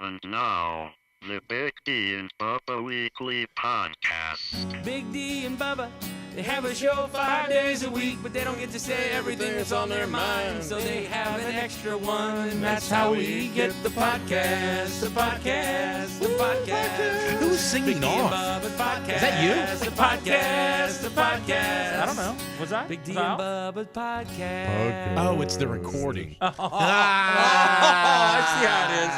And now, the Big D and Bubba Weekly Podcast. Big D and Bubba, they have a show 5 days a week, but they don't get to say everything that's on their mind, so they have an extra one, and that's how we get the podcast, the podcast, the podcast. Who's singing off? Bubba podcast. Is that you? The podcast, the podcast. I don't know. Was I? Big D Was I and off? Bubba podcast. Oh, it's the recording. I see how it is.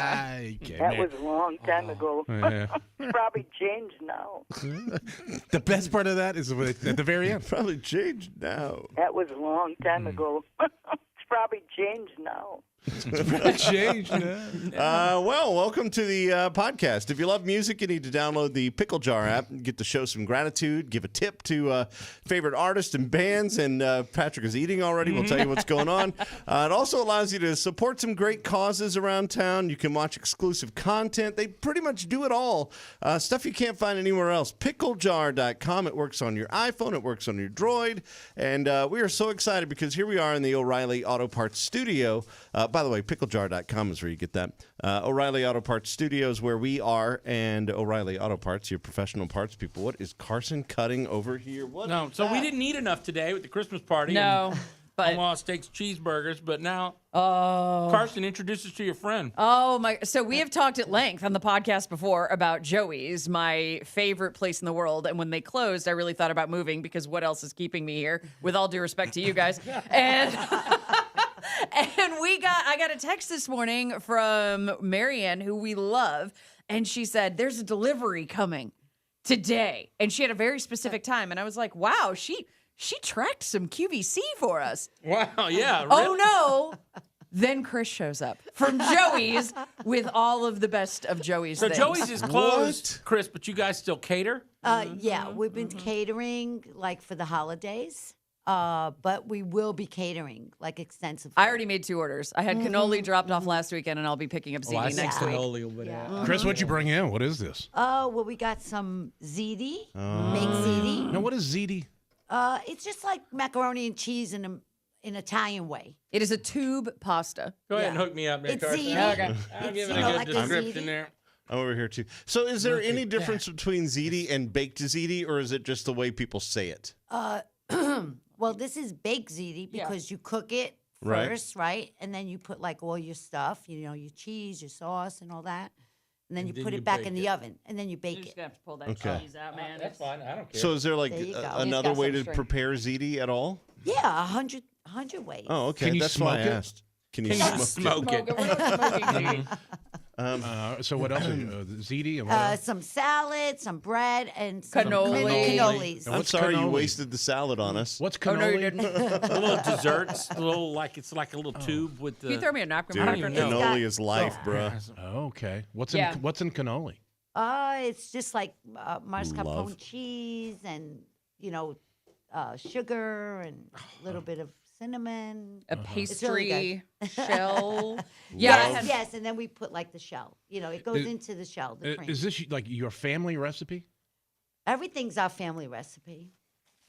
Okay, That man. was a long time ago. Yeah. It's probably changed now. The best part of that is at the very end. Probably changed now. That was a long time ago. It's probably changed now. Changed. Well, welcome to the podcast. If you love music, you need to download the Pickle Jar app and get to show some gratitude, give a tip to favorite artists and bands, and Patrick is eating already. We'll tell you what's going on. It also allows you to support some great causes around town. You can watch exclusive content. They pretty much do it all. Stuff you can't find anywhere else. PickleJar.com. It works on your iPhone. It works on your Droid. And we are so excited because here we are in the O'Reilly Auto Parts studio. By the way, picklejar.com is where you get that. O'Reilly Auto Parts Studios, where we are, and O'Reilly Auto Parts, your professional parts people. What is Carson cutting over here? What No, is so we that? didn't eat enough today with the Christmas party. No, but Omaha steaks, cheeseburgers, but now oh, Carson, introduce us to your friend. oh my! So we have talked at length on the podcast before about Joey's, my favorite place in the world. And when they closed, I really thought about moving because what else is keeping me here? With all due respect to you guys, and. And I got a text this morning from Marianne, who we love, and she said, there's a delivery coming today. And she had a very specific time. And I was like, wow, she tracked some QVC for us. Wow, yeah. Oh, no. Then Chris shows up from Joey's with all of the best of Joey's So things. Joey's is closed, What? Chris, but you guys still cater? Yeah, we've been catering like for the holidays, but we will be catering like extensively. I already made 2 orders. I had cannoli dropped off last weekend, and I'll be picking up ziti next week. Chris, what'd you bring in? What is this? Oh, well, we got some ziti, baked ziti. Now, what is ziti? It's just like macaroni and cheese in an Italian way. It is a tube pasta. Go ahead and Yeah. hook me up there, It's Carson. ziti. Okay. I'm It's, giving you a know, good like a description ziti. there. I'm over here, too. So is there any difference between ziti and baked ziti, or is it just the way people say it? Well, this is baked ziti because you cook it Right. first, right? And then you put like all your stuff, you know, your cheese, your sauce, and all that. And then you then put you it back bake in it. the oven, and then you You're bake just it. going to have to pull that Okay. cheese out, man. That's fine. I don't care. So is there like There you go. another It's got way some to string. prepare ziti at all? Yeah, 100 ways. Oh, okay. Can you That's why I smoke it? asked. Can you Can you smoke it? smoke it? We're not smoking ziti. So what else? Ziti and what else? Some salad, some bread, and some Cannoli. mini cannolis. And I'm what's sorry you cannoli? wasted the salad on us. What's Oh, no, you cannoli? didn't. A little desserts, a little like it's like a little tube with the. Can you throw me a napkin? Dude, I don't even know. cannoli is life, bruh. Oh, okay. What's Yeah. in cannoli? It's just like mascarpone Love. cheese and, you know, sugar and a little bit of cinnamon. A really pastry shell. Yeah, I had- Yes, and then we put like the shell. You know, it goes Is- into the shell, the cream. Is this like your family recipe? Everything's our family recipe.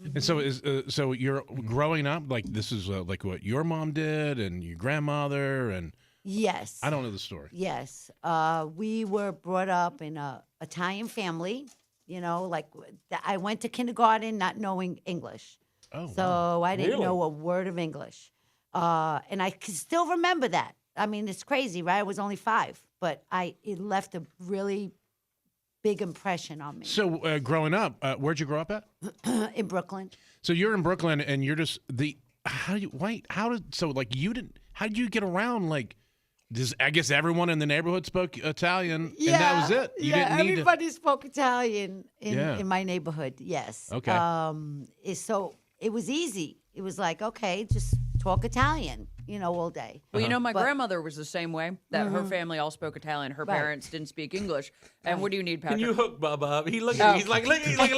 And so so you're growing up like this is like what your mom did and your grandmother and Yes. I don't know the story. Yes. We were brought up in a Italian family, you know, like I went to kindergarten not knowing English. Oh, So I didn't Really? know a word of English. And I can still remember that. I mean, it's crazy, right? I was only 5, but it left a really big impression on me So growing up, where'd you grow up at? in Brooklyn. So you're in Brooklyn and you're just how did you get around like this? I guess everyone in the neighborhood spoke Italian and that was it. You didn't need everybody spoke Italian Yeah. in my neighborhood. Yes. Okay. So it was easy. It was like, okay, just talk Italian, you know, all day. Well, you know, my But- grandmother was the same way. That her family all spoke Italian. Her Right. parents didn't speak English. And what do you need, Can Patrick? you hook Bubba up? He look at me. He's like a little kid. He's like,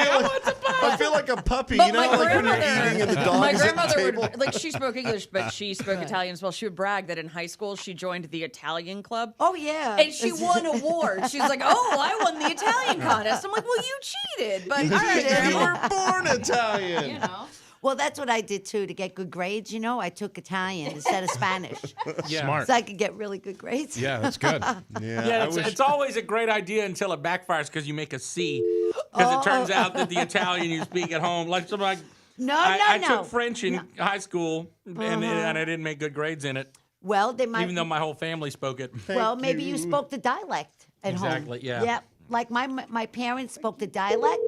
I want to I feel like a puppy, But you know, my like when you're grandmother- eating and the dog My is at the grandmother table. would, like, she spoke English, but she spoke Italian as well. She would brag that in high school she joined the Italian club. Oh, yeah. And she won awards. She's like, oh, I won the Italian contest. I'm like, well, you cheated. But all right, you Grandma. were born Italian. You know. Well, that's what I did too to get good grades. You know, I took Italian instead of Spanish, Yeah. Smart. so I could get really good grades. Yeah, that's good. Yeah, it's always a great idea until it backfires because you make a C. Because it turns out that the Italian you speak at home, like somebody. I took French in high school, and I didn't make good grades in it, Well, they might. even though my whole family spoke it. Well, maybe you spoke the dialect at home. Exactly, yeah. Yep. Like my parents spoke the dialect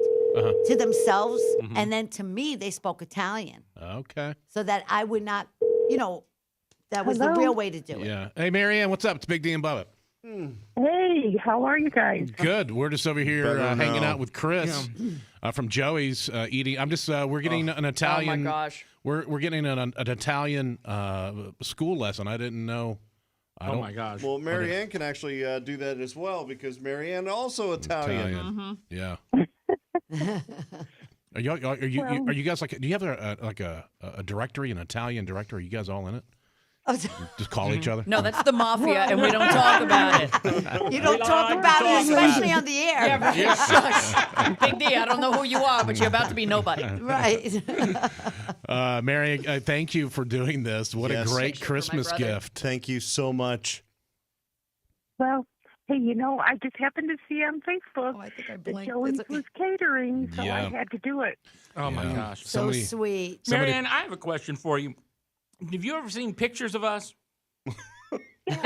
to themselves, and then to me they spoke Italian, Okay. so that I would not, that was the real way to do it. Yeah. Hey, Marianne, what's up? It's Big D and Bubba. Hey, how are you guys? Good. We're just over here Better hanging know. out with Chris from Joey's eating. I'm just we're getting an Italian. Oh my gosh. We're getting an Italian school lesson. I didn't know. Oh my gosh. Well, Marianne can actually do that as well because Marianne also Italian. Yeah. Are you guys like? Do you have a directory, an Italian directory? Are you guys all in it? Just call each other. No, that's the mafia, and we don't talk about it. You don't talk about it, especially on the air. Yeah, right. Shush. Big D, I don't know who you are, but you're about to be nobody. Right. Mary, thank you for doing this. What Yes. a great Especially for my Christmas brother. gift. Thank you so much. Well, hey, I just happened to see on Facebook Oh, I think I that blinked. Joey's It's was catering, so Yeah. I had to do it. Oh my Yeah. gosh. so Somebody- sweet. Somebody- Marianne, I have a question for you. Have you ever seen pictures of us? Do you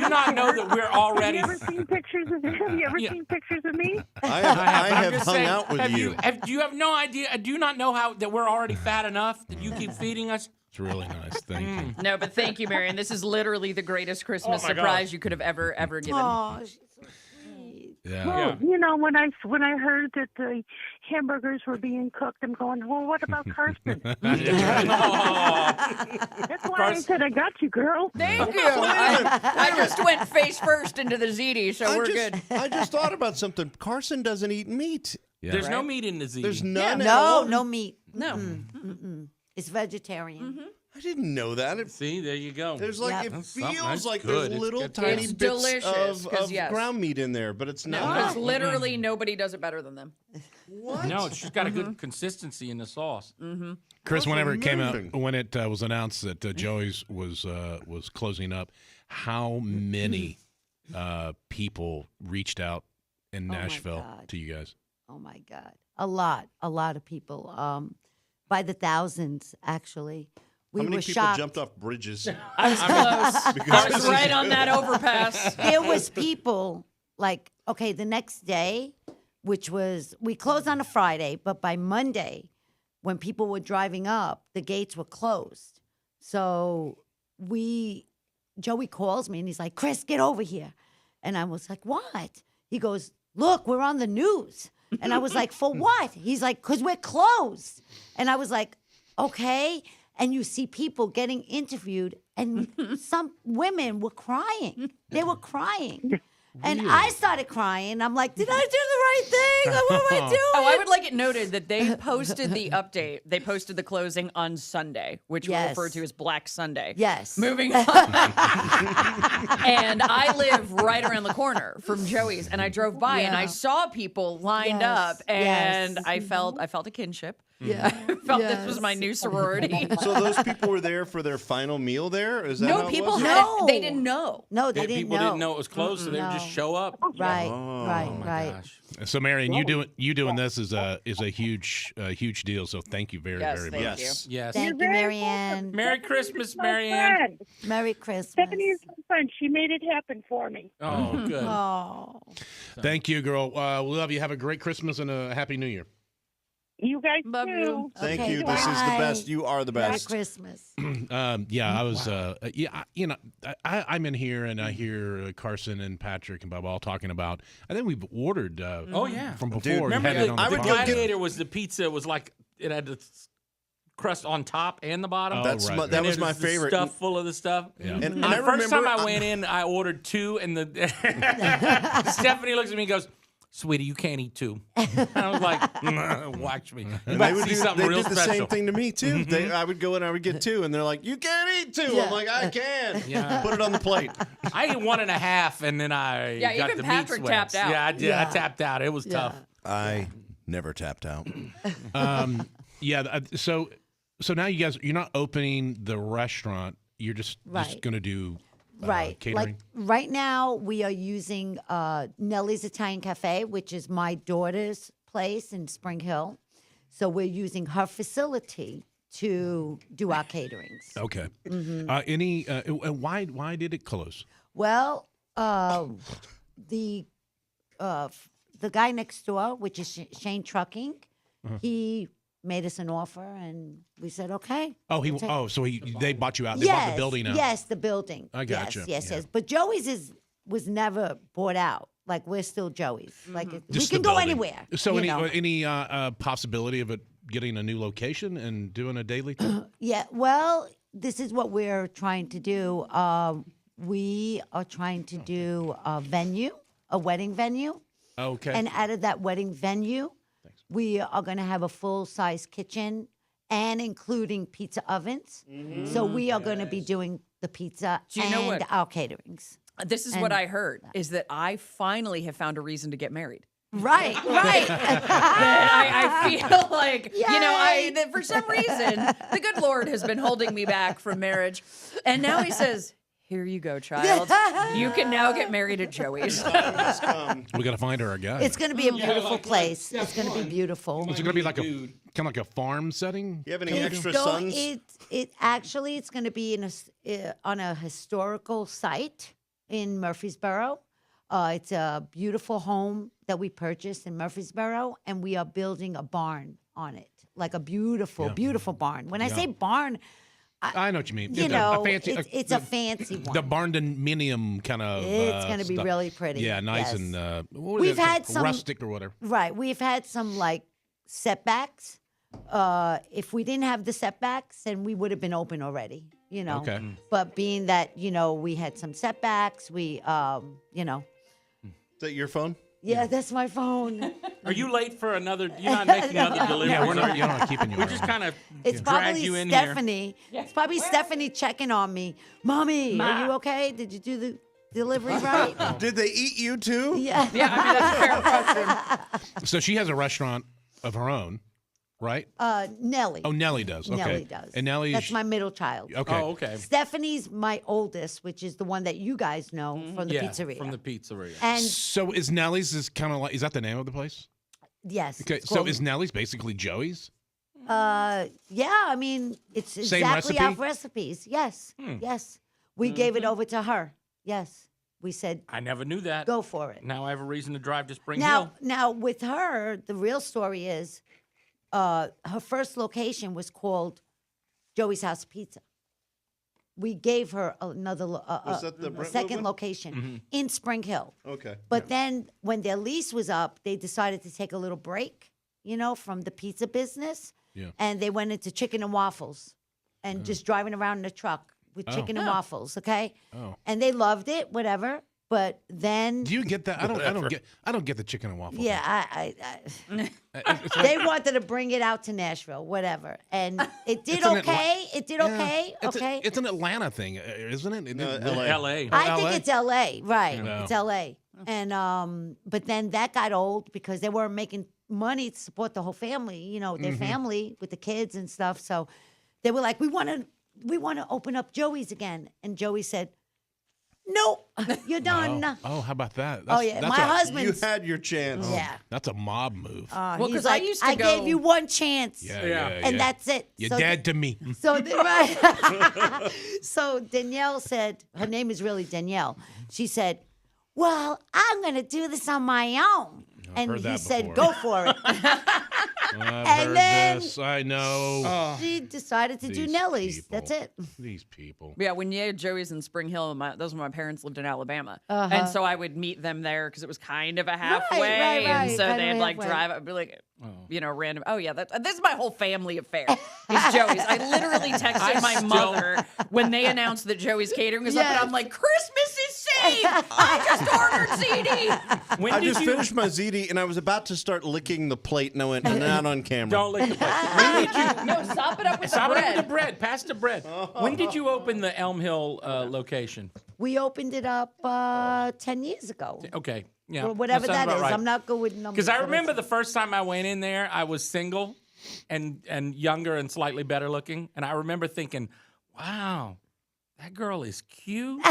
not know that we're already? Have you ever seen pictures of seen pictures of me? I have just hung saying, out with you. Do you have no idea? Do you not know how that we're already fat enough that you keep feeding us? It's really nice. Thank you. No, but thank you, Marion. This is literally the greatest Christmas my surprise gosh. you could have ever given. Oh, she's so sweet. Yeah. Well, when I heard that the hamburgers were being cooked, I'm going, well, what about Karsten? Oh, That's why I said I got you, girl. Thank you. I just went face first into the ziti, so we're good. I just thought about something. Carson doesn't eat meat. Yeah. there's no meat in the ziti. There's none at No, all. no meat. No. It's vegetarian. I didn't know that. See, there you go. There's like Yep. it That's something. feels That's like good. there's It's little good tiny It's bits delicious, 'cause of yes. ground meat in there, but it's No, not. because literally nobody does it better than them. What? No, it's just got a good consistency in the sauce. Chris, That's whenever it came amazing. out, when it was announced that Joey's was closing up, how many people reached out in my Nashville God. to you guys? Oh my God, a lot of people, by the thousands actually. We How many were people shocked. jumped off bridges? I was close. I was right on that overpass. There was people like, okay, the next day, which was we closed on a Friday, but by Monday, when people were driving up, the gates were closed. So Joey calls me and he's like, Chris, get over here. And I was like, what? He goes, look, we're on the news. And I was like, for what? He's like, because we're closed. And I was like, okay. And you see people getting interviewed, and some women were crying. They were crying. And I started crying. I'm like, did I do the right thing? What am I doing? Oh, I would like it noted that they posted the update. They posted the closing on Sunday, which we Yes. refer to as Black Sunday. Yes. Moving on. And I live right around the corner from Joey's, and I drove by and I Yeah. saw people lined Yes, up, and yes. I felt a kinship. Yeah. I felt this was my new sorority. So those people were there for their final meal there? Is that how No, it people was? had No. they didn't know. No, they didn't People know. didn't know it was closed, so they would just No. show up. Right, Oh. right, Oh my right. gosh. So, Marion, you doing this is a huge deal. So, thank you very Yes, very thank much. you. Yes. Yes. Thank you, Marianne. Merry Christmas, My Marianne. friend. Merry Christmas. Stephanie is my friend. She made it happen for me. Oh, good. Oh, Thank you, girl. We love you. Have a great Christmas and a happy New Year. You guys Love too. you. Thank Okay, you. This is the bye. best. You are the Merry best. Christmas. Yeah, I was. I'm in here and I hear Carson and Patrick and Bob all talking about. I think we've ordered. Oh, yeah. from before. Dude, You Remember, had it on the I would the go podcast. get- Gladiator was the pizza. It was like it had the crust on top and the bottom. Oh, That's right, my, right. that And was it my the favorite. Stuff full of the stuff. Yeah. And And I the first time remember- I went in, I ordered two, and the Stephanie looks at me and goes, "Sweetie, you can't eat two." And I was like, "Watch me." And they would See do, something they real did the special. same thing to me too. I would go and I would get two, and they're like, "You can't eat two." Yeah. I'm like, "I can." Yeah. Put it on the plate. I ate 1.5, and then I Yeah, got even the Patrick meat sweats. tapped out. Yeah, I did. Yeah. I tapped out. It was tough. I never tapped out. Yeah. So So now you're not opening the restaurant. You're just Right. going to do Right. catering. Like right now, we are using Nellie's Italian Cafe, which is my daughter's place in Spring Hill. So we're using her facility to do our caterings. Okay. Mm-hmm. Why did it close? Well, the guy next door, which is Shane Trucking, he made us an offer, and we said okay. Oh, they bought you out. They bought the building out. Yes, the building. I gotcha. Yes. Yeah. But Joey's was never bought out. Like we're still Joey's. Like we Just can the go building. anywhere. So you know. any possibility of it getting a new location and doing a daily thing? Yeah. Well, this is what we're trying to do. We are trying to do a wedding venue. Okay. And out of that wedding venue, we are going to have a full-size kitchen and including pizza ovens. So we are going to be doing the pizza Do you know and what? our caterings. This is what I heard, is that I finally have found a reason to get married. Right. I feel like, Yay! that for some reason, the good Lord has been holding me back from marriage. And now he says, here you go, child. You can now get married at Joey's. We got to find her a guy. It's going to be a beautiful place. It's going to be beautiful. Is it going to be like kind of like a farm setting? You have any extra So sons? it's going to be on a historical site in Murfreesboro. It's a beautiful home that we purchased in Murfreesboro, and we are building a barn on it, like a beautiful, beautiful barn. When I say barn, I know what you mean. you It's know, a fancy, it's a fancy one. the barndominium kind of. It's going to be stuff. really pretty. Yeah, nice yes. and what is We've it? had some- rustic or whatever. Right. We've had some like setbacks. If we didn't have the setbacks, then we would have been open already, you know. Okay. But being that, we had some setbacks, we, Is that your phone? yeah, that's my phone. Are you late for another? You're not making another delivery. Yeah, we're not keeping you. We around. just kind of It's dragged probably you in here. Stephanie. It's probably Stephanie checking on me. Mommy, are you okay? Did you do the delivery right? Did they eat you too? Yeah. Yeah, I mean, that's a fair question. So she has a restaurant of her own, right? Nellie. Oh, Nellie does. Okay. Nellie does. And Nellie. That's my middle child. Okay. Oh, okay. Stephanie's my oldest, which is the one that you guys know from the Yeah, pizzeria. from the pizzeria. and So is Nellie's is kind of like, is that the name of the place? yes. Okay. it's So called- is Nellie's basically Joey's? yeah, I mean, it's Same exactly our recipe? recipes. Yes. Yes. We gave it over to her. Yes. We said, I never knew that. go for it. Now I have a reason to drive to Spring Hill. Now with her, the real story is her first location was called Joey's House Pizza. We gave her another Was that the Brentwood second one? location in Spring Hill. Okay. But then when their lease was up, they decided to take a little break, from the pizza business. Yeah. And they went into chicken and waffles and just driving around in a truck with chicken and waffles, okay? Oh. And they loved it, whatever. But then Do you get that? I don't get the chicken and waffle. yeah, thing. they wanted to bring it out to Nashville, whatever. And it did It's an okay. It did Yeah. okay. Okay. It's an Atlanta thing, isn't it? No, It- LA. L.A. I LA? think it's LA, right? No. It's LA. And but then that got old because they weren't making money to support the whole family, their family with the kids and stuff. So they were like, we want to open up Joey's again. And Joey said, "No, you're done." Oh, how about that? Oh yeah, my You husband's had your chance. yeah. That's a mob move. Well, He's 'cause I like, used to I go- gave you one chance. yeah. And that's it. You're So dead to me. So right. So Danielle said, her name is really Danielle. She said, "Well, I'm going to do this on my own." And heard he that said, before. "Go for it." I've And heard then- this. I know. She decided to do These Nellie's. people. That's it. These people. Yeah, when you had Joey's in Spring Hill, those were my parents lived in Alabama, Uh-huh. and so I would meet them there because it was kind of a halfway, right, and so kind of they'd like halfway. drive. I'd be like, random. Oh yeah, this is my whole family affair. Is Joey's? I literally texted my mother when they announced that Joey's catering was up, and Yes. I'm like, Christmas is saved. I just ordered CD. When I did just you finished my ziti and I was about to start licking the plate and I went, not on camera. don't lick the plate? When did you No, sop it up with stop the it up with the bread. bread? Pass the bread. When did you open the Elm Hill location? We opened it up 10 years ago. Okay, yeah, Or whatever sounds that about is. right. I'm not good with numbers. Because I but remember it's- the first time I went in there, I was single, and younger and slightly better looking. And I remember thinking, wow, that girl is cute.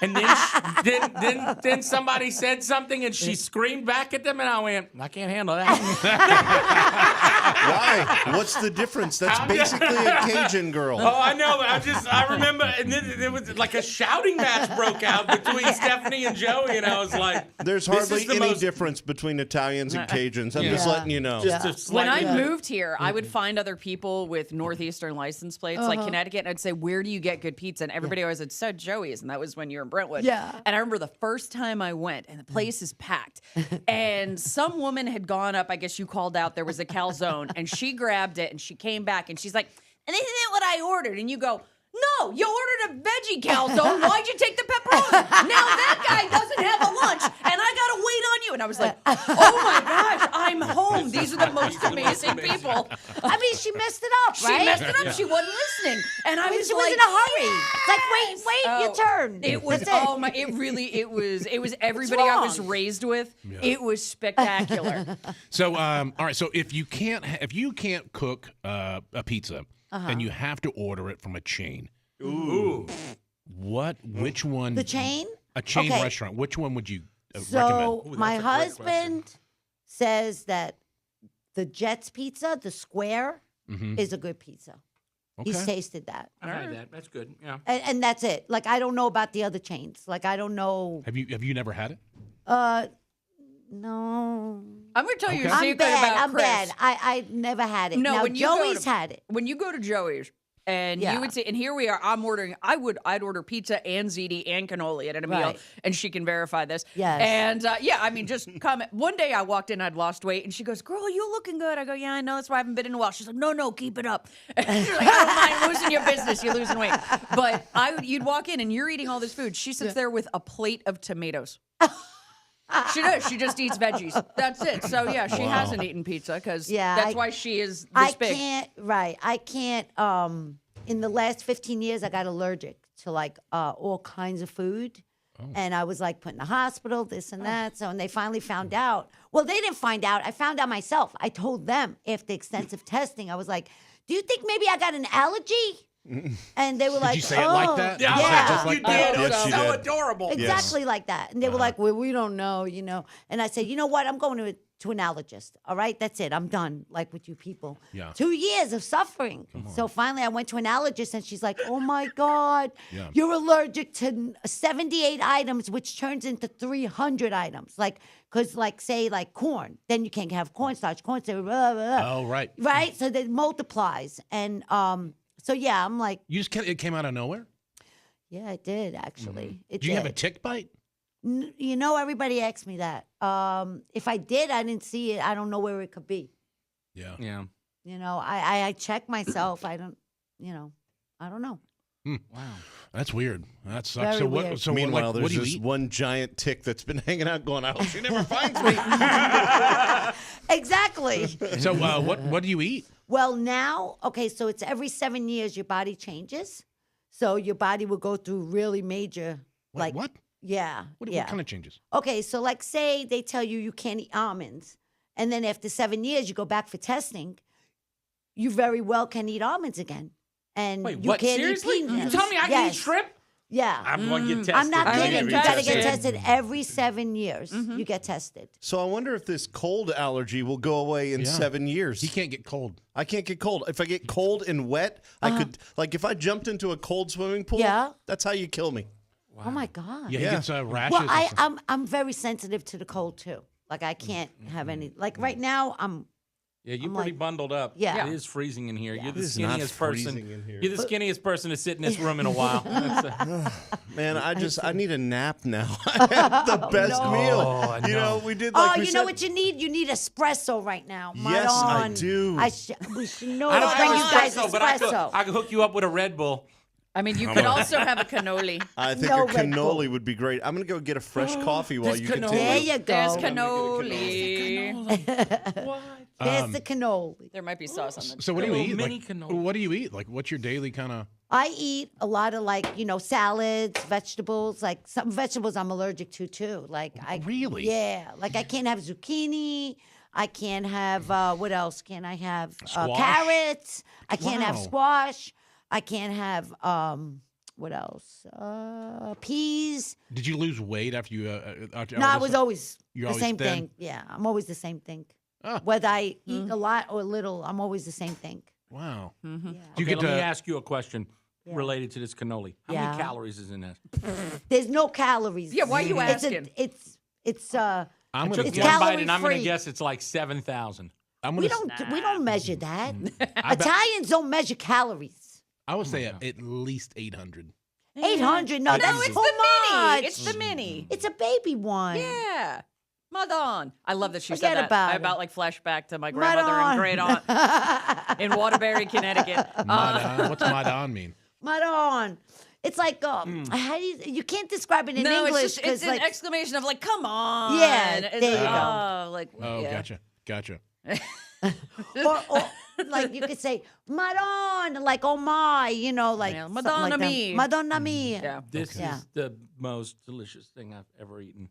And then somebody said something and she screamed back at them and I went, I can't handle that. Why? What's the difference? That's basically a Cajun girl. Oh, I know. I remember, and then it was like a shouting match broke out between Stephanie and Joey, and I was like, There's this hardly is the any most- difference between Italians and Cajuns. I'm just letting you know. Just a When slightly- I moved here, I would find other people with Northeastern license plates, like Connecticut, and I'd say, where do you get good pizza? And everybody always said Joey's, and that was when you were in Brentwood. Yeah. And I remember the first time I went, and the place is packed. And some woman had gone up, I guess you called out, there was a calzone, and she grabbed it, and she came back, and she's like, and this isn't what I ordered. And you go, no, you ordered a veggie calzone. Why'd you take the pepperoni? Now that guy doesn't have a lunch, and I got to wait on you. And I was like, oh my gosh, I'm home. These are the most amazing people. I mean, she messed it up, right? She messed it up. She wasn't listening. And I was She like, was in a hurry. It's like, wait, your turn. It was That's oh my! It was everybody I was wrong? raised with. It was spectacular. So, all right. So if you can't cook a pizza and you have to order it from a chain, which one? The chain? A chain Okay. restaurant. Which one would you So recommend? my husband says that the Jets pizza, the square, is a good pizza. He's Okay. tasted that. I had that. That's good. Yeah. And that's it. Like, I don't know about the other chains. Like, I don't know. Have you never had it? No. I'm going to tell you a I'm secret bad. about I'm Chris. bad. I never had it. No, now, when you go Joey's to- had it. When you go to Joey's, and Yeah. you would say, and here we are, I'm ordering, I'd order pizza and ziti and cannoli at a meal, Right. and she can verify this. Yes. And I mean, just comment. One day I walked in, I'd lost weight, and she goes, girl, you looking good. I go, yeah, I know, that's why I haven't been in a while. She's like, no, keep it up. And she's like, I don't mind losing your business, you're losing weight. But you'd walk in, and you're eating all this food. She sits there with a plate of tomatoes. She does. She just eats veggies. That's it. So yeah, she hasn't eaten pizza because that's why she is this big. I can't. In the last 15 years, I got allergic to like all kinds of food. And I was like put in the hospital, this and that. So, and they finally found out. Well, they didn't find out. I found out myself. I told them after extensive testing, I was like, do you think maybe I got an allergy? And they were like, you say it like that? Yeah. Yeah, just you like did. that? It was Yes, you so did. adorable. Exactly like that. And they were like, well, we don't know, And I said, you know what? I'm going to an allergist. All right? That's it. I'm done, like with you people. Yeah. 2 years of suffering. So finally I went to an allergist and she's like, oh my God, Yeah. you're allergic to 78 items, which turns into 300 items. Like, because like, say like corn, then you can't have cornstarch, blah, blah, blah. Oh, right. Right? So that multiplies. And so yeah, I'm like, It came out of nowhere? yeah, it did actually. It Did you have a did. tick bite? Everybody asks me that. If I did, I didn't see it. I don't know where it could be. Yeah. Yeah. I check myself. I don't know. Wow. That's weird. That sucks. Very So what? weird. So Meanwhile, what do you there's this eat? one giant tick that's been hanging out going, I hope she never finds me. Exactly. So what do you eat? Well, now, okay, so it's every 7 years your body changes. So your body will go through really major, like, What? yeah, What yeah. kind of changes? Okay, so like say they tell you can't eat almonds, and then after 7 years you go back for testing, you very well can eat almonds again. And Wait, you what? can't Seriously? eat You peanuts. tell me I can Yes. eat shrimp? Yeah. I'm going to get tested. I'm not I kidding. get You got to get tested. tested every 7 years. You get tested. So I wonder if this cold allergy will go away in Yeah. 7 years. He can't get cold. I can't get cold. If I get cold and wet, I could, like if I jumped into a cold swimming pool, Yeah. that's how you kill me. Oh my God. Yeah, he Yeah. gets rashes. Well, and stuff. I'm very sensitive to the cold too. Like I can't have any. Like right now, Yeah, you're I'm pretty like- bunder up. Yeah. It is freezing in here. You're the It is not skinniest person. freezing in here. You're the skinniest person to sit in this room in a while. Man, I need a nap now. I had the best meal. I You know. know, we did like oh, we you know said- what you need? You need espresso right now. Yes, I Maron. do. We should know I to don't bring have you guys espresso, but espresso. I could hook you up with a Red Bull. I mean, you could also have a cannoli. I think No a Red Bull. cannoli would be great. I'm going to go get a fresh coffee while There's you cannoli. continue. There you There's go. cannoli. What? There's the cannoli. There might be sauce on the. So what do you Little eat? mini Like, cannoli. what do you eat? Like, what's your daily kind of? I eat a lot of salads, vegetables. Like some vegetables I'm allergic to too. Like I Really? Yeah. Like I can't have zucchini. I can't have what else can I have? Squash? Carrots. I can't have Wow. squash. I can't have what else? Peas. Did you lose weight after you? After No, I was always You're the always same thin? thing. Yeah, I'm always the same thing. Ah. Whether I eat a lot or little, I'm always the same thing. Wow. Yeah. Do you Okay, get let me to? ask you a question related to this cannoli. How Yeah. many calories is in this? There's no calories. Yeah, why you It's asking? it's I'm I gonna. took It's one bite, calorie and I'm going to free. guess it's like 7,000. I'm we gonna. don't measure that. I bet- Italians don't measure calories. I would say at least 800. 800? No, No, that's it's too the mini. much. It's the mini. It's a baby one. Yeah. Madon. I love that she Forget said that. about I it. about like flashback to my grandmother and great aunt in Waterbury, Connecticut. What's Madon mean? Madon. It's like how do you can't describe it in no, English it's just it's an like exclamation of like, come on. Yeah, It's there like, you go. Oh, like, Oh, yeah. gotcha. or like you could say Madon, like oh my, you know, like Yeah, something Madonna like that. mia. Madonna mia. Yeah. This Yeah. is the most delicious thing I've ever eaten.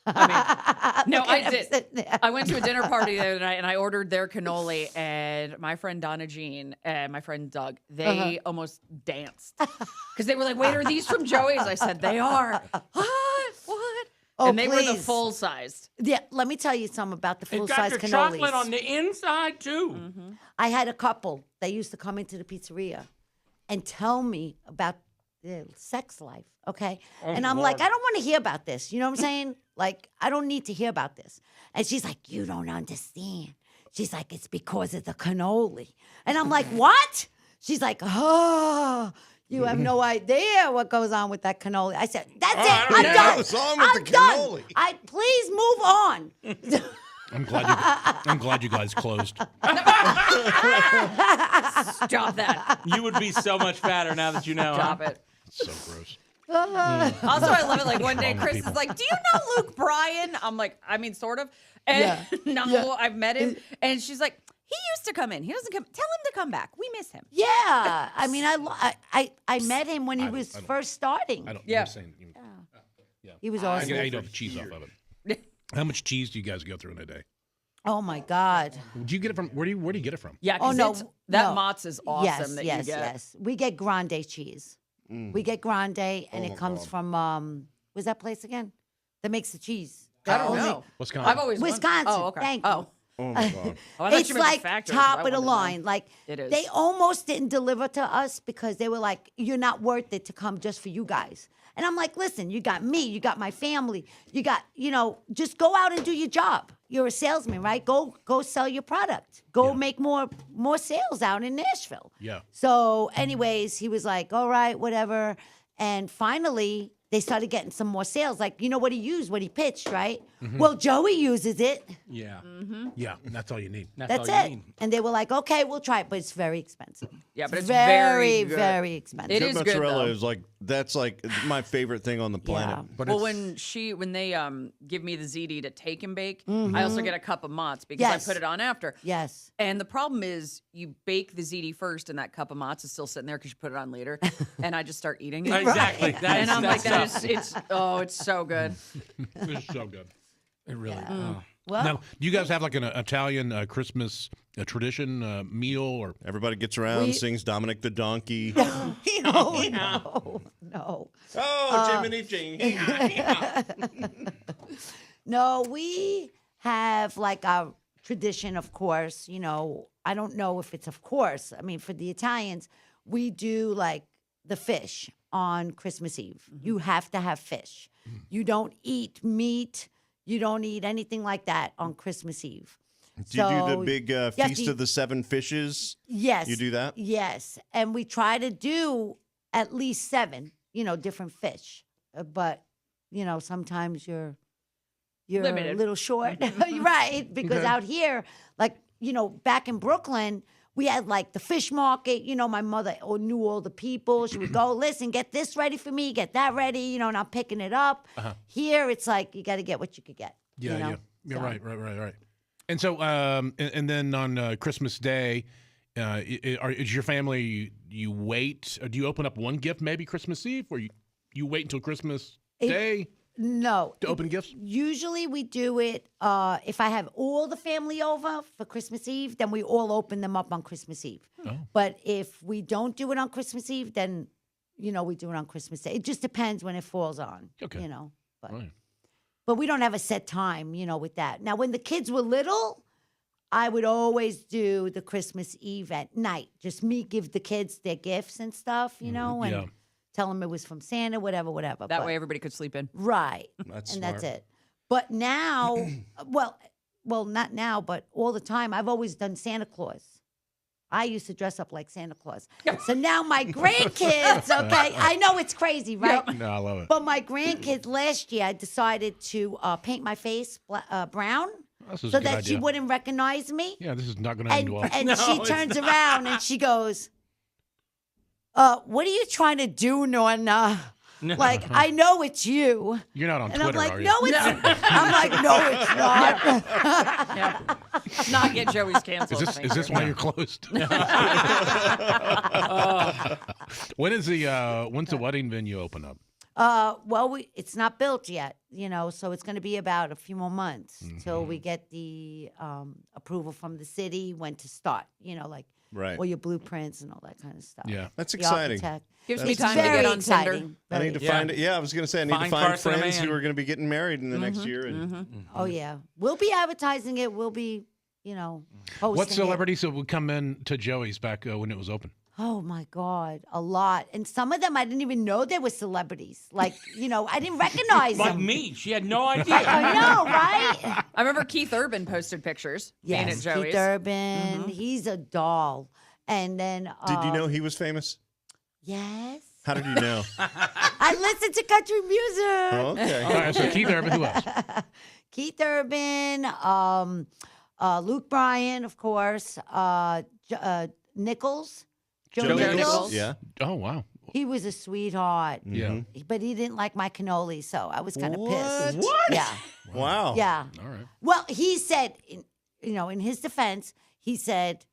No, Look I at him did. sitting there. I went to a dinner party the other night and I ordered their cannoli. And my friend Donna Jean and my friend Doug, they almost danced because they were like, "Wait, are these from Joey's?" I said, "They are." What? Oh, and they were the please. full sized. Yeah, let me tell you something about the full It's got size the cannolis. chocolate on the inside, too. I had a couple that used to come into the pizzeria and tell me about their sex life, okay? And I'm like, I don't want to hear about this. You know what I'm saying? Like, I don't need to hear about this. And she's like, you don't understand. She's like, it's because of the cannoli. And I'm like, what? She's like, oh, you have no idea what goes on with that cannoli. I said, that's it. I'm done. What's wrong with I'm the done. cannoli? Please move on. I'm glad you guys closed. Stop that. You would be so much fatter now that you know. Stop it. So gross. Also, I love it. Like one day, Wrong with Chris people. is like, "Do you know Luke Bryan?" I'm like, "I mean, sort of." And no, I've met him. And she's like, "He used to come in. He doesn't come. Tell him to come back. We miss him." Yeah, I mean, I met him when he was first starting. I don't. Yeah. I'm saying, He was I awesome. can eat all the cheese off of it. How much cheese do you guys go through in a day? Oh my God. Do you get it from? Where do you get it from? Yeah. Oh 'cause no, that no. Mott's is awesome. Yes, that yes, you get. yes. We get grande cheese. We get grande, and it comes from where's that place again? That makes the cheese. I don't Only- know. Wisconsin. I've always wondered. Wisconsin. Oh, okay. Thank you. Oh, Oh my god. Oh, I thought It's you meant the like factory, top I of the wanted to line. know. Like It is. they almost didn't deliver to us because they were like, "You're not worth it to come just for you guys." And I'm like, "Listen, you got me, you got my family, you got, just go out and do your job. You're a salesman, right? Go sell your product. Go make more sales out in Nashville." Yeah. So, anyways, he was like, "All right, whatever." And finally, they started getting some more sales. Like, you know what he used, what he pitched, right? Well, Joey uses it. Yeah. Yeah, that's all you need. That's all you it. need. And they were like, "Okay, we'll try it," but it's very expensive. Yeah, but it's very, very good. very expensive. It Good is good, mozzarella though. is like that's like my favorite thing on the planet. Yeah. But Well, it's, when they give me the ZD to take and bake, I also get a cup of Mott's because Yes. I put it on after. Yes. And the problem is, you bake the ZD first, and that cup of Mott's is still sitting there because you put it on later. And I just start eating it. Exactly. That And is, I'm like, that's that is, it's so good. it's so good. it really. Well, Now, do you guys have like an Italian Christmas tradition meal or? Everybody gets around, We- sings Dominic the Donkey. no. Oh, Jiminy Jing. No, we have like our tradition, of course. I don't know if it's of course. I mean, for the Italians, we do like the fish on Christmas Eve. You have to have fish. You don't eat meat. You don't eat anything like that on Christmas Eve. Do you do So, the big yes, Feast of the Seven Fishes? Yes. You do that? Yes. And we try to do at least 7, different fish. But, sometimes you're a Limited. little short. Right. Because out here, like, back in Brooklyn, we had like the fish market. My mother knew all the people. She would go, listen, get this ready for me, get that ready, and I'm picking it up. Here, it's like you got to get what you could get. Yeah. So- Right. And so, and then on Christmas Day, is your family? You wait? Do you open up one gift maybe Christmas Eve, or you wait until Christmas Day? No. To open gifts? Usually we do it if I have all the family over for Christmas Eve, then we all open them up on Christmas Eve. Oh. But if we don't do it on Christmas Eve, then, we do it on Christmas Day. It just depends when it falls on, Okay. But, Right. but we don't have a set time, with that. Now, when the kids were little, I would always do the Christmas Eve at night. Just me give the kids their gifts and stuff, and Yeah. tell them it was from Santa, whatever. That But- way everybody could sleep in. Right. That's and smart. that's it. But now, well, not now, but all the time, I've always done Santa Claus. I used to dress up like Santa Claus. So now my grandkids, okay, I know it's crazy, right? No, I love it. But my grandkids last year, I decided to paint my face brown This is so a good that she idea. wouldn't recognize me. Yeah, this is not going to end And, well. and No, she it's turns around and she goes, what are you trying to do, Nonna? Like, I know it's you. You're not on And Twitter, I'm like, are you? no, it's I'm like, no, it's not. Yeah. Not get Joey's canceled. Is this why you're closed? When's the wedding venue open up? Well, it's not built yet, so it's going to be about a few more months till Mm-hmm. we get the approval from the city when to start, like Right. all your blueprints and all that kind of stuff. Yeah. That's The exciting. architect. Gives me It's time to very get on exciting. Tinder. I need to Yeah. find it. Yeah, I was going to say I need to Find find Carson a friends man. who are going to be getting married in the next year. And Oh yeah, we'll be advertising it. We'll be, posting What it. celebrities would come in to Joey's back when it was open? Oh my God, a lot. And some of them I didn't even know they were celebrities. Like, I didn't recognize Like them. me. She had no idea. I know, right? I remember Keith Urban posted pictures being at Yes, Joey's. Keith Urban. He's a doll. And then did you know he was famous? Yes. How did you know? I listen to country music. Oh, okay. All right, so Keith Urban, who else? Keith Urban, Luke Bryan, of course, Nichols. Joe Nichols. Yeah. Oh, wow. He was a sweetheart. Yeah. But he didn't like my cannoli, so I was kind of pissed. What? Yeah. Wow. Yeah. All right. Well, he said, in his defense, he said,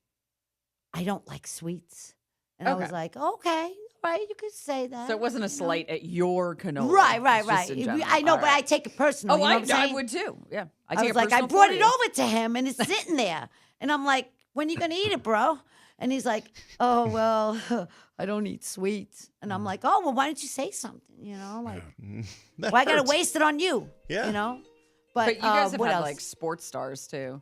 I don't like sweets. And I was Okay. like, okay, right, you could say that. So it wasn't a slight at your canola. Right, It's just in general. I know, All but right. I take it personal. Oh, you know what I'm I saying? would too. Yeah. I take was it like, I personal brought for it you. over to him, and it's sitting there. And I'm like, when are you going to eat it, bro? And he's like, oh, well, I don't eat sweets. And I'm like, oh, well, why don't you say something? Like, That well, I got to hurts. waste it on you. Yeah. But you guys have what had else? like sports stars too.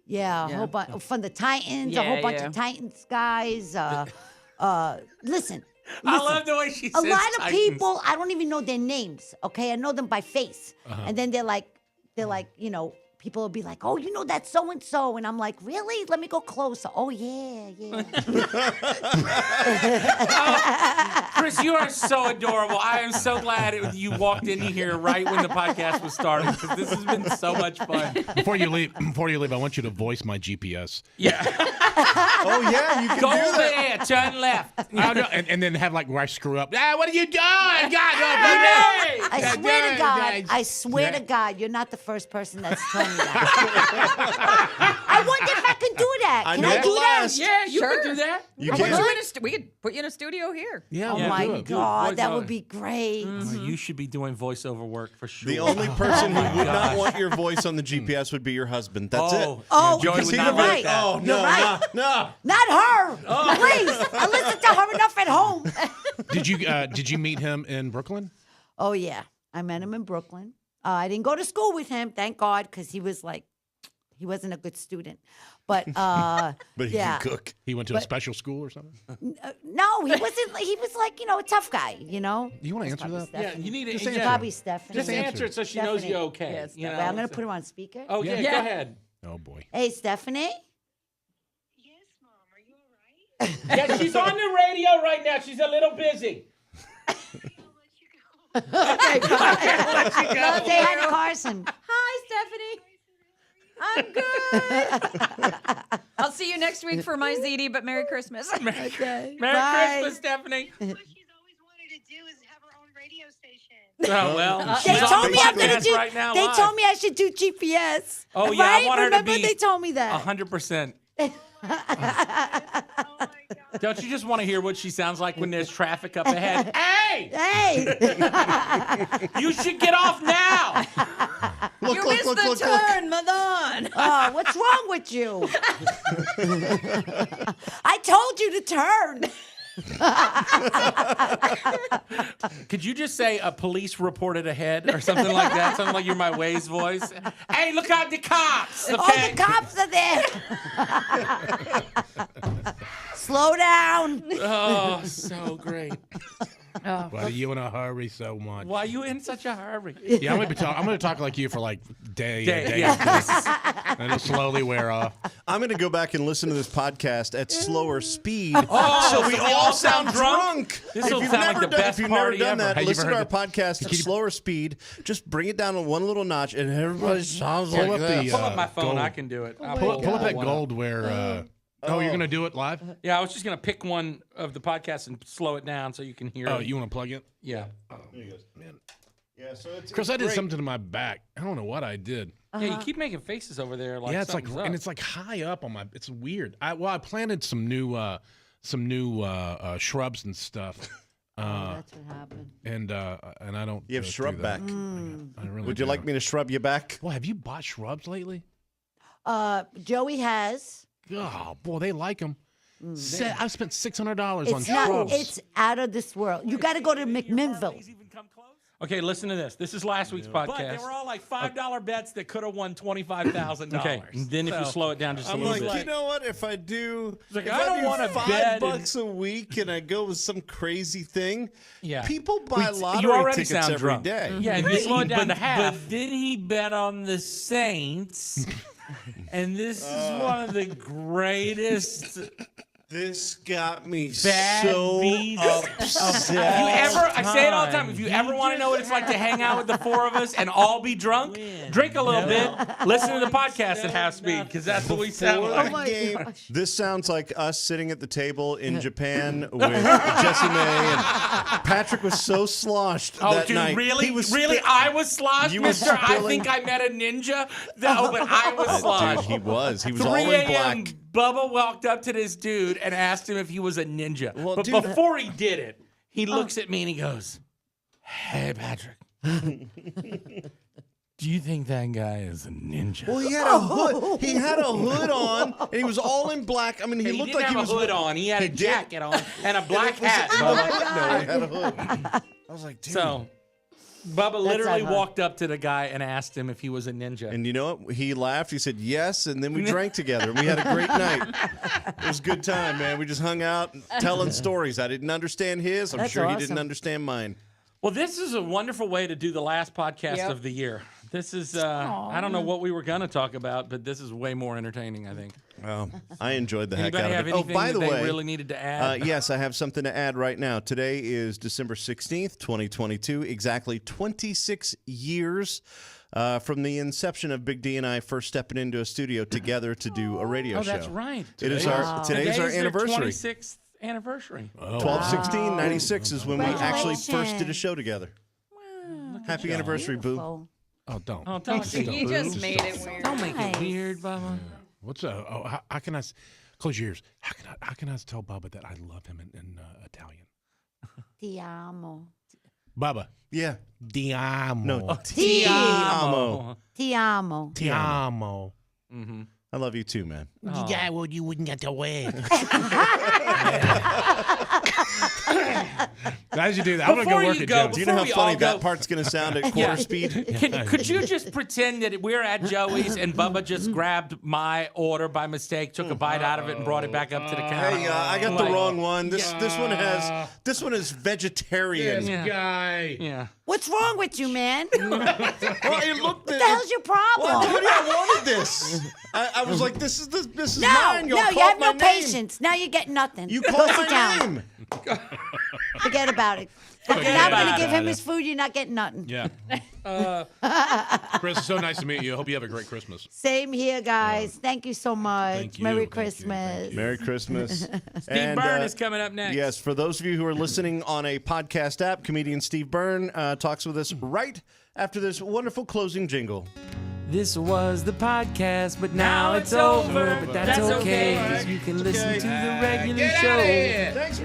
Yeah, a Yeah. whole bunch from the Titans, a Yeah, whole bunch yeah. of Titans guys. Listen, I love the way she a says lot of Titans. people, I don't even know their names. Okay, I know them by face, and then they're like, people will be like, oh, that's so and so, and I'm like, really? Let me go closer. Oh yeah. Chris, you are so adorable. I am so glad you walked in here right when the podcast was starting because this has been so much fun. Before you leave, I want you to voice my GPS. Yeah. Oh, yeah. You can Go do that. there, turn left. Oh, no, and then have like where I screw up. Ah, what are you doing? God, I swear to God, I swear to God, you're not the first person that's told me that. I wonder if I can do that. I Can know I the do that? last. Yeah, you Sure. can do that. You I can. put you in we could put you in a studio here. Yeah, Oh we'll my do it. God, that voiceover. would be great. You should be doing voiceover work for sure. The only person Oh who would not want your voice on the GPS would be your husband. That's it. Oh, Joey because would you're not like right. that. Oh, You're no, right. no. Not her. Please, I listen to her enough at home. Did you meet him in Brooklyn? Oh yeah, I met him in Brooklyn. I didn't go to school with him, thank God, because he wasn't a good student. But But he yeah, can cook. He went to a special school or something? no, he wasn't. He was like a tough guy. Do you want to answer that? Yeah, you need to Just yeah. answer. Probably Stephanie. Just answer it so she knows Stephanie. you're okay. Yes, you know? Wait, I'm gonna put him on speaker. Oh yeah, Yeah. go ahead. Oh boy. Hey, Stephanie. Yes, Mom. Are you all right? Yeah, she's on the radio right now. She's a little busy. Say hi to Carson. Hi, Stephanie. I'm good. I'll see you next week for my ZD, but Merry Christmas. Okay. Merry Bye. Christmas, Stephanie. What she's always wanted to do is have her own radio station. Oh well, They she's on told the me I'm gonna podcast do. right now. They live. told me I should do GPS. Oh, yeah, I right? want her to Remember be they told me that. 100%. Oh my God. Don't you just want to hear what she sounds like when there's traffic up ahead? Hey! Hey! You should get off now! You missed the turn, Madon. Oh, what's wrong with you? I told you to turn. Could you just say a police reported ahead or something like that? Something like you're my Waze voice. Hey, look out, the cops! Okay? Oh, the cops are there. Slow down. Oh, so great. Why are you in a hurry so much? Why are you in such a hurry? Yeah, I'm gonna talk like you for like day. Yeah. And it'll slowly wear off. I'm going to go back and listen to this podcast at slower speed, Oh, so we all sound drunk. This If will you've sound like never the done- best If you've never party done ever. that, Hey, you listen to ever our heard podcast at slower speed. Just bring it down one little notch, and everybody sounds Pull like up that. the, Pull up my phone. gold. I can do it. I'll Pull up that one gold where. You're gonna do it live? Yeah, I was just going to pick one of the podcasts and slow it down so you can hear Oh, it. you want to plug it? Yeah. Man, Yeah, so it's Chris, I did great. something to my back. I don't know what I did. Yeah, you keep making faces over there like Yeah, it's like, something's up. and it's like high up on my. It's weird. I planted some new shrubs and stuff. That's what happened. And I don't. You have do shrub that. back. I really Would you like me to shrub you back? Well, have you bought shrubs lately? Joey has. Oh boy, they like them. I've spent $600 on It's not. shrubs. It's out of this world. You got to go to McMinnville. Okay, listen to this. This is last week's podcast. But they were all like $5 bets that could have won $25,000. Okay, and then if you slow it down just a I'm little like, bit. you know what? If I do, like, if I don't do wanna bet $5 a week and I go with some crazy thing, Yeah. people buy You lottery already tickets sound every drunk. day. Yeah, if you slow it down to half. But then he bet on the Saints, and this is one of the greatest This got me bad so beats upset. If you ever, I say it all the time, if you ever want to know what it's like to hang out with the four of us and all be drunk, drink a little bit, listen to the podcast at half speed, because that's what we sound Before like. the my game, gosh. this sounds like us sitting at the table in Japan with Jessie May, and Patrick was so sloshed Oh, that dude, night. really? He was Really? spit- I was sloshed, You were mister? I spilling- think I met a ninja? No, but I was Dude, sloshed. he was. He was all 3 in a.m. black. Bubba walked up to this dude and asked him if he was a ninja. Well, but dude- before he did it, he looks at me and he goes, "Hey, Patrick, do you think that guy is a ninja?" Well, he had a hood. He had a hood on, and he was all in black. I mean, he He looked didn't like have he was a hood on. He had a did. jacket on and a black hat. No, Bubba. he had a hood. I was like, dude. So, Bubba literally odd. walked up to the guy and asked him if he was a ninja. And you know what? He laughed. He said yes, and then we drank together. And we had a great night. It was a good time, man. We just hung out telling stories. I didn't understand his. I'm That's sure he awesome. didn't understand mine. Well, this is a wonderful way to do the last podcast Yep. of the year. This is, I don't know what we were going to talk about, but this is way more entertaining, I think. Well, I enjoyed the Anybody heck out have of it. anything Oh, by that the they way, really needed to add? yes, I have something to add right now. Today is December 16th, 2022, exactly 26 years from the inception of Big D and I first stepping into a studio together to do a radio Oh, show. that's right. It is our today's our their anniversary. 26th anniversary. 12/16/96 is when we actually first did a Congratulations. show together. Happy anniversary, boo. Beautiful. Oh, don't. Oh, don't You just made it weird. Don't make it Nice. weird, Bubba. What's how can I close your ears? How can I tell Bubba that I love him in Italian? Ti amo. Bubba, Yeah. ti amo. No. Ti amo. Ti amo. Ti amo. I love you too, man. Yeah, well, you wouldn't get to win. As you do that, I'm gonna go Before work you at go, Joe's. Do you know how Before we all funny that go- part's going to sound at quarter speed? Could you just pretend that we're at Joey's and Bubba just grabbed my order by mistake, took a bite out of it, and brought it back up to the counter? Hey, I got the wrong one. This one is vegetarian. This guy. Yeah. What's wrong with you, man? Well, I looked What at the hell's your problem? Well, I told you I wanted this. I was like, this is no, mine. Y'all no, you called have my no name. patience. Now you get nothing. You Go called sit my down. name. Forget about it. Now I'm about going to it. give him his food. You're not getting nothing. Yeah. Chris, it's so nice to meet you. Hope you have a great Christmas. Same here, guys. Thank you so much. Thank you. Merry Thank you. Christmas. Thank you. Merry Christmas. Steve Byrne is coming up next. Yes, for those of you who are listening on a podcast app, comedian Steve Byrne talks with us right after this wonderful closing jingle. This was the podcast, but now it's over. But that's okay, because you can listen to the regular show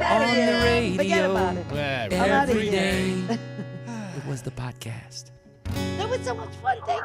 on the radio Forget about it. I'm outta every here. day. It was the podcast. That was so much fun. Thank